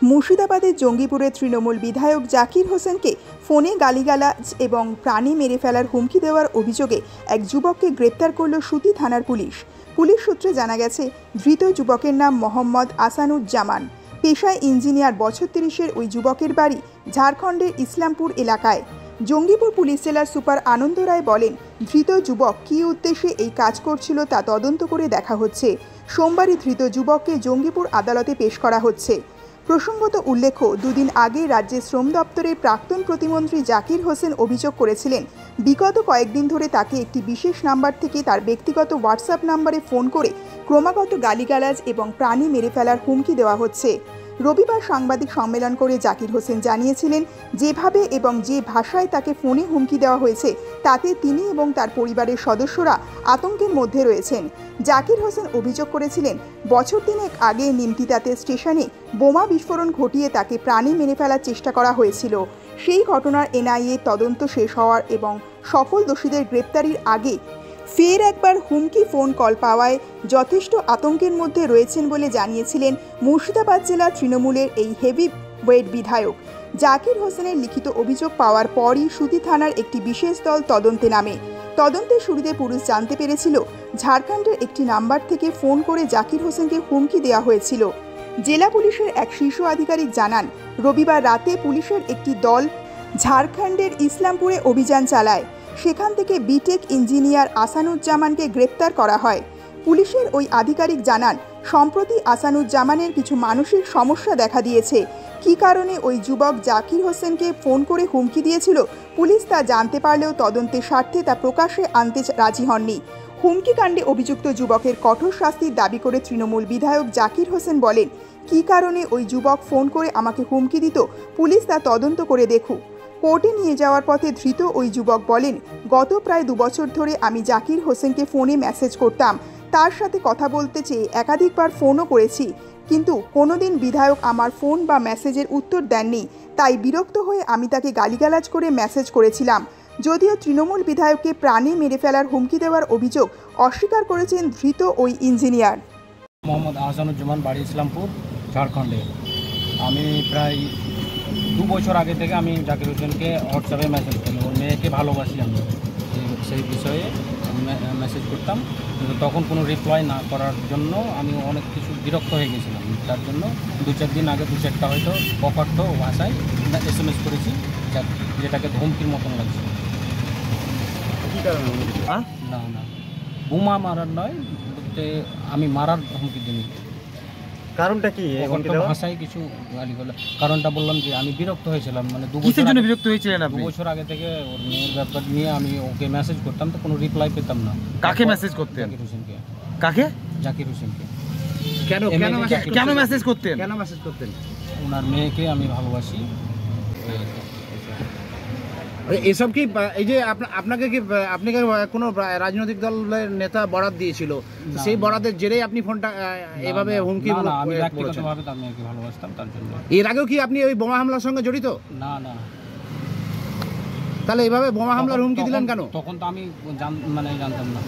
মুর্শিদাবাদের জঙ্গিপুরে তৃণমূল বিধায়ক জাকির হোসেনকে ফোনে গালিগালাজ এবং প্রাণে মেরে ফেলার হুমকি দেওয়ার অভিযোগে এক যুবককে গ্রেপ্তার করল সুতি থানার পুলিশ। পুলিশ সূত্রে জানা গেছে, ধৃত যুবকের নাম মোহাম্মদ আসানুজ্জামান। পেশায় ইঞ্জিনিয়ার। বছর ৩০-এর ওই যুবকের বাড়ি ঝাড়খণ্ডের ইসলামপুর এলাকায়। জঙ্গিপুর পুলিশ জেলার সুপার আনন্দ রায় বলেন, ধৃত যুবক কী উদ্দেশ্যে এই কাজ করছিল তা তদন্ত করে দেখা হচ্ছে। সোমবারই ধৃত যুবককে জঙ্গিপুর আদালতে পেশ করা হচ্ছে। প্রসঙ্গত উল্লেখ্য, দুদিন আগে রাজ্যের শ্রম দপ্তরের প্রাক্তন প্রতিমন্ত্রী জাকির হোসেন অভিযোগ করেছিলেন, বিগত কয়েকদিন ধরে তাকে একটি বিশেষ নাম্বার থেকে তার ব্যক্তিগত হোয়াটসঅ্যাপ নাম্বারে ফোন করে ক্রমাগত গালিগালাজ এবং প্রাণে মেরে ফেলার হুমকি দেওয়া হচ্ছে। রবিবার সাংবাদিক সম্মেলন করে জাকির হোসেন জানিয়েছিলেন, যেভাবে এবং যে ভাষায় তাকে ফোনে হুমকি দেওয়া হয়েছে তাতে তিনি এবং তার পরিবারের সদস্যরা আতঙ্কের মধ্যে রয়েছেন। জাকির হোসেন অভিযোগ করেছিলেন, বছর ৩ আগে নিমতিতাতে স্টেশনে বোমা বিস্ফোরণ ঘটিয়ে তাকে প্রাণে মেরে ফেলার চেষ্টা করা হয়েছিল। সেই ঘটনার এনআইএ তদন্ত শেষ হওয়ার এবং সকল দোষীদের গ্রেপ্তারির আগে ফের একবার হুমকি ফোন কল পাওয়ায় যথেষ্ট আতঙ্কের মধ্যে রয়েছেন বলে জানিয়েছিলেন মুর্শিদাবাদ জেলা তৃণমূলের এই হেভি ওয়েট বিধায়ক। জাকির হোসেনের লিখিত অভিযোগ পাওয়ার পরই সুতি থানার একটি বিশেষ দল তদন্তে নামে। তদন্তের শুরুতে পুলিশ জানতে পেরেছিল, ঝাড়খণ্ডের একটি নাম্বার থেকে ফোন করে জাকির হোসেনকে হুমকি দেওয়া হয়েছিল। জেলা পুলিশের এক শীর্ষ আধিকারিক জানান, রবিবার রাতে পুলিশের একটি দল ঝাড়খণ্ডের ইসলামপুরে অভিযান চালায়। সেখান থেকে বিটেক ইঞ্জিনিয়ার আসানুজ্জামানকে গ্রেপ্তার করা হয়। পুলিশের ওই আধিকারিক জানান, সম্প্রতি আসানুজ্জামানের কিছু মানসিক সমস্যা দেখা দিয়েছে। কী কারণে ওই যুবক জাকির হোসেনকে ফোন করে হুমকি দিয়েছিল, পুলিশ তা জানতে পারলেও তদন্তের স্বার্থে তা প্রকাশ্যে আনতে রাজি হননি। হুমকি কাণ্ডে অভিযুক্ত যুবকের কঠোর শাস্তির দাবি করে তৃণমূল বিধায়ক জাকির হোসেন বলেন, কী কারণে ওই যুবক ফোন করে আমাকে হুমকি দিত, পুলিশ তা তদন্ত করে দেখুক। কোর্টে নিয়ে যাওয়ার পথে ধৃত ওই যুবক বলেন, গত প্রায় 2 বছর ধরে আমি জাকির হোসেনকে ফোনে মেসেজ করতাম। তার সাথে কথা বলতে চেয়ে একাধিকবার ফোনও করেছি, কিন্তু কোনোদিন বিধায়ক আমার ফোন বা মেসেজের উত্তর দেননি। তাই বিরক্ত হয়ে আমি তাকে গালিগালাজ করে মেসেজ করেছিলাম। যদিও তৃণমূল বিধায়ককে প্রাণে মেরে ফেলার হুমকি দেওয়ার অভিযোগ অস্বীকার করেছেন ধৃত ওই ইঞ্জিনিয়ার। মোহাম্মদ আসানুজ্জামান, বাড়ি ইসলামপুর, ঝাড়খণ্ডে। আমি প্রায় 2 বছর আগে থেকে আমি জাকির হোসেনকে হোয়াটসঅ্যাপে মেসেজ করি, ওর মেয়েকে ভালোবাসি আমি, সেই বিষয়ে মেসেজ করতাম। কিন্তু তখন কোনো রিপ্লাই না করার জন্য আমি অনেক কিছু বিরক্ত হয়ে গেছিলাম। তার জন্য 2-4 দিন আগে 2-4টা হয়তো অকথ্য ভাষায় SMS করেছি, যেটাকে ধমকির মতন লাগছে। না না, বোমা মারার নয়, আমি মারার ধমকি দিইনি। কারণটা কি? ভাষায় কিছু গালি বলে। কারণটা বললাম যে আমি বিরক্ত হয়েছিলাম, মানে 2 বছর জন্য বিরক্ত হয়েছিলেন আপনি? 2 বছর আগে থেকে ওর মেয়ের ব্যাপার নিয়ে আমি ওকে মেসেজ করতাম, তো কোনো রিপ্লাই পেতাম না। কাকে মেসেজ করতেন? জাকির হোসেনকে। কাকে? জাকির হোসেনকে। কেন মেসেজ করতেন? কেন মেসেজ করতেন? ওনার মেয়েকে আমি ভালোবাসি। এসব কি এই যে আপনাকে কি কোনো রাজনৈতিক দলের নেতা বরাত দিয়েছিল, সেই বরাতের জেরেই আপনি ফোনটা এভাবে হুমকি? না, আমি ব্যক্তিগতভাবে তার মেয়েকে ভালোবাসতাম, তার জন্য। এর আগেও কি আপনি ওই বোমা হামলার সঙ্গে জড়িত? না না। তাহলে এইভাবে বোমা হামলার হুমকি দিলেন কেন? তখন তো আমি জানতাম না।